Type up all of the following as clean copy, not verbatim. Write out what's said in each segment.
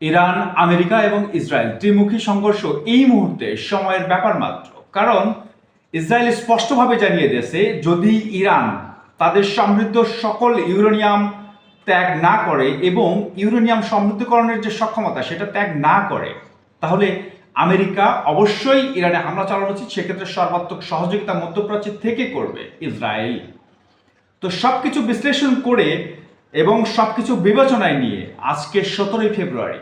Iran, America এবং Israel ত্রিমুখী সংঘর্ষ এই মুহূর্তে সময়ের ব্যাপার মাত্র। কারণ ইসরায়েল স্পষ্টভাবে জানিয়ে দিয়েছে, যদি ইরান তাদের সমৃদ্ধ সকল ইউরেনিয়াম ত্যাগ না করে এবং ইউরেনিয়াম সমৃদ্ধকরণের যে সক্ষমতা সেটা ত্যাগ না করে, তাহলে আমেরিকা অবশ্যই ইরানে হামলা চালানো উচিত। সেক্ষেত্রে সর্বাত্মক সহযোগিতা মধ্যপ্রাচ্য থেকে করবে ইসরায়েল। তো সবকিছু বিশ্লেষণ করে এবং সবকিছু বিবেচনায় নিয়ে আজকে 17 ফেব্রুয়ারি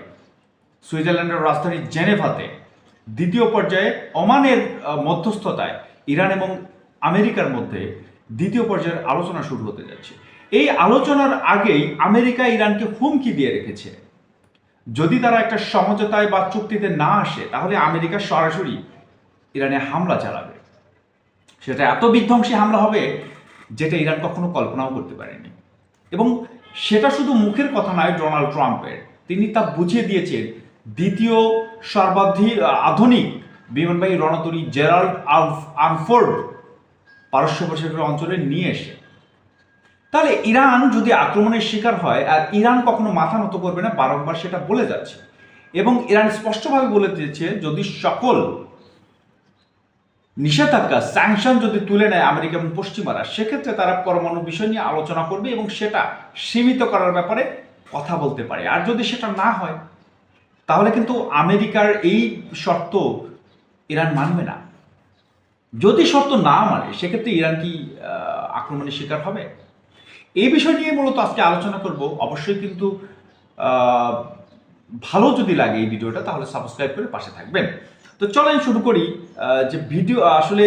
সুইজারল্যান্ডের রাজধানী জেনেভাতে দ্বিতীয় পর্যায়ে ওমানের মধ্যস্থতায় ইরান এবং আমেরিকার মধ্যে দ্বিতীয় পর্যায়ের আলোচনা শুরু হতে যাচ্ছে। এই আলোচনার আগেই আমেরিকা ইরানকে হুমকি দিয়ে রেখেছে, যদি তারা একটা সমঝোতায় বা চুক্তিতে না আসে তাহলে আমেরিকা সরাসরি ইরানে হামলা চালাবে। সেটা এত বিধ্বংসী হামলা হবে যেটা ইরান কখনো কল্পনাও করতে পারেনি। এবং সেটা শুধু মুখের কথা নয় ডোনাল্ড ট্রাম্পের, তিনি তা বুঝিয়ে দিয়েছেন দ্বিতীয় সর্বাধিক আধুনিক বিমানবাহী রণতরী জেরাল্ড আনফোর্ড পারস্য উপসাগরীয় অঞ্চলে নিয়ে এসে। তাহলে ইরান যদি আক্রমণের শিকার হয়, আর ইরান কখনো মাথা নত করবে না, বারংবার সেটা বলে যাচ্ছে। এবং ইরান স্পষ্টভাবে বলে দিয়েছে, যদি সকল নিষেধাজ্ঞা স্যাংশন যদি তুলে নেয় আমেরিকা এবং পশ্চিমারা, সেক্ষেত্রে তারা পরমাণু বিষয় নিয়ে আলোচনা করবে এবং সেটা সীমিত করার ব্যাপারে কথা বলতে পারে। আর যদি সেটা না হয় তাহলে কিন্তু আমেরিকার এই শর্ত ইরান মানবে না। যদি শর্ত না মানে সেক্ষেত্রে ইরান কি আক্রমণের শিকার হবে? এই বিষয় নিয়ে মূলত আজকে আলোচনা করব। অবশ্যই কিন্তু ভালো যদি লাগে এই ভিডিওটা তাহলে সাবস্ক্রাইব করে পাশে থাকবেন। তো চলেন শুরু করি যে ভিডিও আসলে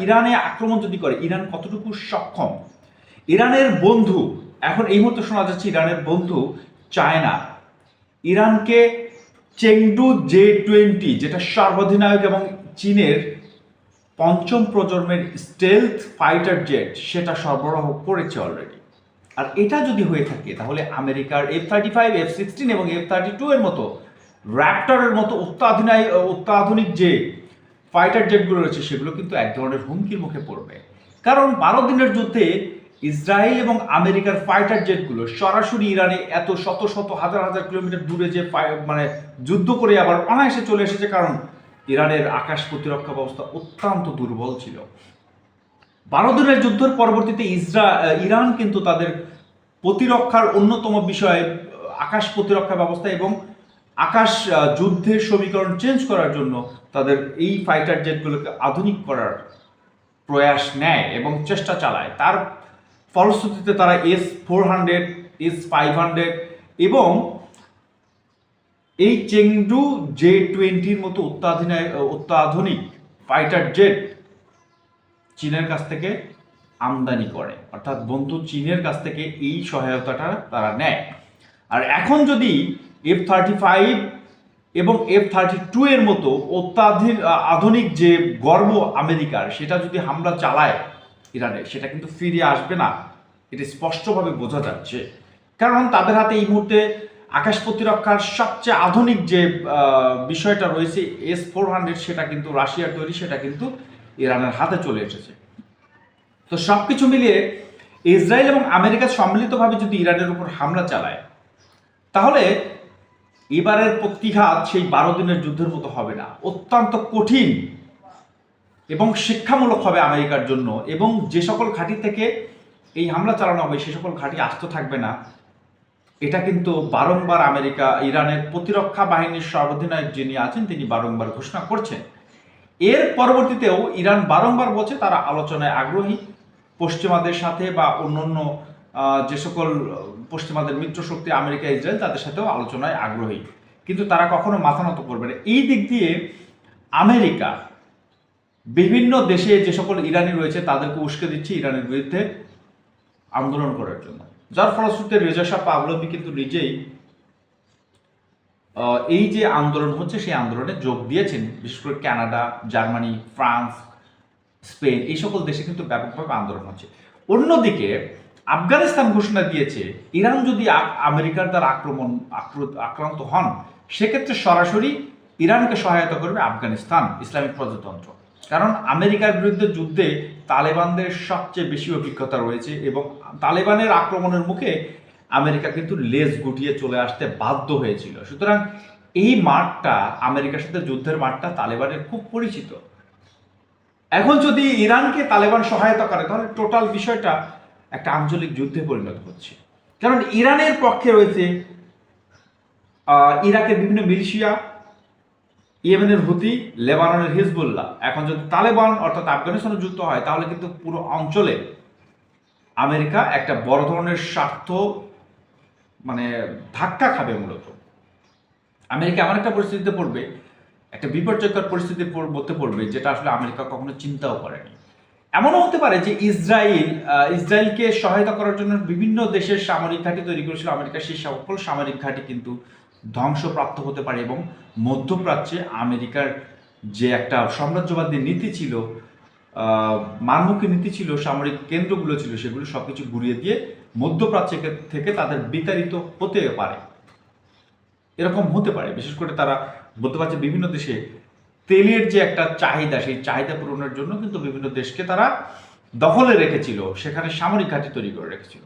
ইরানে আক্রমণ যদি করে ইরান কতটুকু সক্ষম। ইরানের বন্ধু, এখন এই মুহূর্তে শোনা যাচ্ছে ইরানের বন্ধু চায়না ইরানকে চেংডু J-20 যেটা সর্বাধিনায়ক এবং চীনের পঞ্চম প্রজন্মের স্টেলথ ফাইটার জেট সেটা সরবরাহ করেছে অলরেডি। আর এটা যদি হয়ে থাকে তাহলে আমেরিকার F-35, F-16 এবং F-32 এর মতো র্যাপটরের মতো অত্যাধুনিক যে ফাইটার জেটগুলো রয়েছে সেগুলো কিন্তু এক ধরনের হুমকির মুখে পড়বে। কারণ 12 দিনের যুদ্ধে ইসরায়েল এবং আমেরিকার ফাইটার জেটগুলো সরাসরি ইরানে এত শত শত হাজার হাজার কিলোমিটার দূরে যে মানে যুদ্ধ করে আবার অনায়াসে চলে এসেছে, কারণ ইরানের আকাশ প্রতিরক্ষা ব্যবস্থা অত্যন্ত দুর্বল ছিল। 12 দিনের যুদ্ধের পরবর্তীতে ইরান কিন্তু তাদের প্রতিরক্ষার অন্যতম বিষয় আকাশ প্রতিরক্ষা ব্যবস্থা এবং আকাশ যুদ্ধের সমীকরণ চেঞ্জ করার জন্য তাদের এই ফাইটার জেটগুলোকে আধুনিক করার প্রয়াস নেয় এবং চেষ্টা চালায়। তার ফলশ্রুতিতে তারা S-400, S-500 এবং এই চেংডু J-20 মতো অত্যাধুনিক ফাইটার জেট চীনের কাছ থেকে আমদানি করে, অর্থাৎ বন্ধু চীনের কাছ থেকে এই সহায়তাটা তারা নেয়। আর এখন যদি F-35 এবং F-32 এর মতো আধুনিক যে গর্ব আমেরিকার সেটা যদি হামলা চালায় ইরানে, সেটা কিন্তু ফিরে আসবে না, এটা স্পষ্টভাবে বোঝা যাচ্ছে। কারণ তাদের হাতে এই মুহূর্তে আকাশ প্রতিরক্ষার সবচেয়ে আধুনিক যে বিষয়টা রয়েছে S-400 সেটা কিন্তু রাশিয়ার তৈরি, সেটা কিন্তু ইরানের হাতে চলে এসেছে। তো সবকিছু মিলিয়ে ইসরায়েল এবং আমেরিকা সম্মিলিতভাবে যদি ইরানের উপর হামলা চালায় তাহলে এবারের প্রতিঘাত সেই 12 দিনের যুদ্ধের মতো হবে না, অত্যন্ত কঠিন এবং শিক্ষামূলক হবে আমেরিকার জন্য। এবং যে সকল ঘাঁটি থেকে এই হামলা চালানো হবে সে সকল ঘাঁটি আস্ত থাকবে না, এটা কিন্তু বারংবার আমেরিকা ইরানের প্রতিরক্ষা বাহিনীর সর্বাধিনায়ক যিনি আছেন তিনি বারংবার ঘোষণা করছেন। এর পরবর্তীতেও ইরান বারংবার বলছে তারা আলোচনায় আগ্রহী পশ্চিমাদের সাথে বা অন্যান্য যে সকল পশ্চিমাদের মিত্র শক্তি আমেরিকা ইসরায়েল তাদের সাথেও আলোচনায় আগ্রহী, কিন্তু তারা কখনো মাথা নত করবে না। এই দিক দিয়ে আমেরিকা বিভিন্ন দেশে যে সকল ইরানি রয়েছে তাদেরকে উস্কে দিচ্ছে ইরানের বিরুদ্ধে আন্দোলন করার জন্য, যার ফলশ্রুতিতে রেজা শাহ পাহলভি কিন্তু নিজেই এই যে আন্দোলন হচ্ছে সেই আন্দোলনে যোগ দিয়েছেন। বিশেষ করে কানাডা, জার্মানি, ফ্রান্স, স্পেন এই সকল দেশে কিন্তু ব্যাপকভাবে আন্দোলন হচ্ছে। অন্যদিকে আফগানিস্তান ঘোষণা দিয়েছে ইরান যদি আমেরিকার দ্বারা আক্রান্ত হন সেক্ষেত্রে সরাসরি ইরানকে সহায়তা করবে আফগানিস্তান ইসলামিক প্রজাতন্ত্র। কারণ আমেরিকার বিরুদ্ধে যুদ্ধে তালেবানদের সবচেয়ে বেশি অভিজ্ঞতা রয়েছে এবং তালেবানের আক্রমণের মুখে আমেরিকা কিন্তু লেজ গুটিয়ে চলে আসতে বাধ্য হয়েছিল। সুতরাং এই মাঠটা, আমেরিকার সাথে যুদ্ধের মাঠটা তালেবানের খুব পরিচিত। এখন যদি ইরানকে তালেবান সহায়তা করে তাহলে টোটাল বিষয়টা একটা আঞ্চলিক যুদ্ধে পরিণত হচ্ছে। কারণ ইরানের পক্ষে রয়েছে ইরাকের বিভিন্ন মিলিশিয়া, ইয়েমেনের হুতি, লেবাননের হিজবুল্লাহ। এখন যদি তালেবান অর্থাৎ আফগানিস্তানে যুক্ত হয় তাহলে কিন্তু পুরো অঞ্চলে আমেরিকা একটা বড় ধরনের স্বার্থ মানে ধাক্কা খাবে। মূলত আমেরিকা এমন একটা পরিস্থিতিতে পড়বে, একটা বিপর্যয়কর পরিস্থিতির মধ্যে পড়বে যেটা আসলে আমেরিকা কখনো চিন্তাও করেনি। এমনও হতে পারে যে ইসরায়েলকে সহায়তা করার জন্য বিভিন্ন দেশের সামরিক ঘাঁটি তৈরি করেছিল আমেরিকা, সেই সকল সামরিক ঘাঁটি কিন্তু ধ্বংসপ্রাপ্ত হতে পারে এবং মধ্যপ্রাচ্যে আমেরিকার যে একটা সাম্রাজ্যবাদী নীতি ছিল, মারমুখী নীতি ছিল, সামরিক কেন্দ্রগুলো ছিল, সেগুলো সবকিছু ঘুরিয়ে দিয়ে মধ্যপ্রাচ্য থেকে তাদের বিতাড়িত হতে পারে। এরকম হতে পারে। বিশেষ করে তারা মধ্যপ্রাচ্যের বিভিন্ন দেশে তেলের যে একটা চাহিদা, সেই চাহিদা পূরণের জন্য কিন্তু বিভিন্ন দেশকে তারা দখলে রেখেছিল, সেখানে সামরিক ঘাঁটি তৈরি করে রেখেছিল।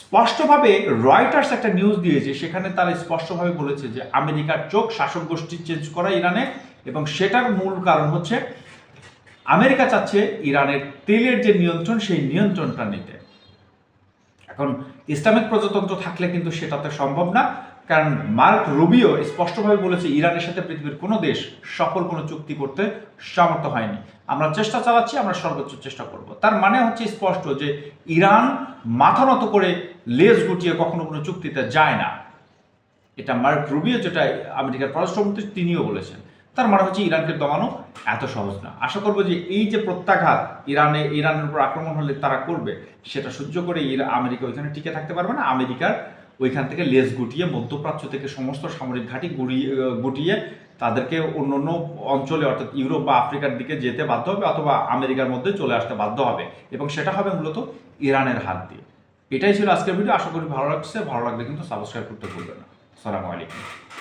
স্পষ্টভাবে রয়টার্স একটা নিউজ দিয়েছে, সেখানে তারা স্পষ্টভাবে বলেছে যে আমেরিকার চোখ শাসক গোষ্ঠী চেঞ্জ করা ইরানে, এবং সেটার মূল কারণ হচ্ছে আমেরিকা চাচ্ছে ইরানের তেলের যে নিয়ন্ত্রণ, সেই নিয়ন্ত্রণটা নিতে। এখন ইসলামিক প্রজাতন্ত্র থাকলে কিন্তু সেটাতে সম্ভব না, কারণ মার্ক রুবিও স্পষ্টভাবে বলেছে ইরানের সাথে পৃথিবীর কোনো দেশ সফল কোনো চুক্তি করতে সমর্থ হয়নি। আমরা চেষ্টা চালাচ্ছি, আমরা সর্বোচ্চ চেষ্টা করব। তার মানে হচ্ছে স্পষ্ট যে ইরান মাথা নত করে লেজ গুটিয়ে কখনো কোনো চুক্তিতে যায় না। এটা মার্ক রুবিও, যেটা আমেরিকার পররাষ্ট্রমন্ত্রী, তিনিও বলেছেন। তার মানে হচ্ছে ইরানকে দমানো এত সহজ না। আশা করবো যে এই যে প্রত্যাঘাত ইরানের উপর আক্রমণ হলে তারা করবে, সেটা সহ্য করে আমেরিকা ওইখানে টিকে থাকতে পারবে না। আমেরিকার ওইখান থেকে লেজ গুটিয়ে মধ্যপ্রাচ্য থেকে সমস্ত সামরিক ঘাঁটি গুটিয়ে তাদেরকে অন্য অন্য অঞ্চলে অর্থাৎ ইউরোপ বা আফ্রিকার দিকে যেতে বাধ্য হবে, অথবা আমেরিকার মধ্যে চলে আসতে বাধ্য হবে, এবং সেটা হবে মূলত ইরানের হাত দিয়ে। এটাই ছিল আজকের ভিডিও। আশা করি ভালো লাগছে। ভালো লাগলে কিন্তু সাবস্ক্রাইব করতে ভুলবেন না। আসসালামু আলাইকুম।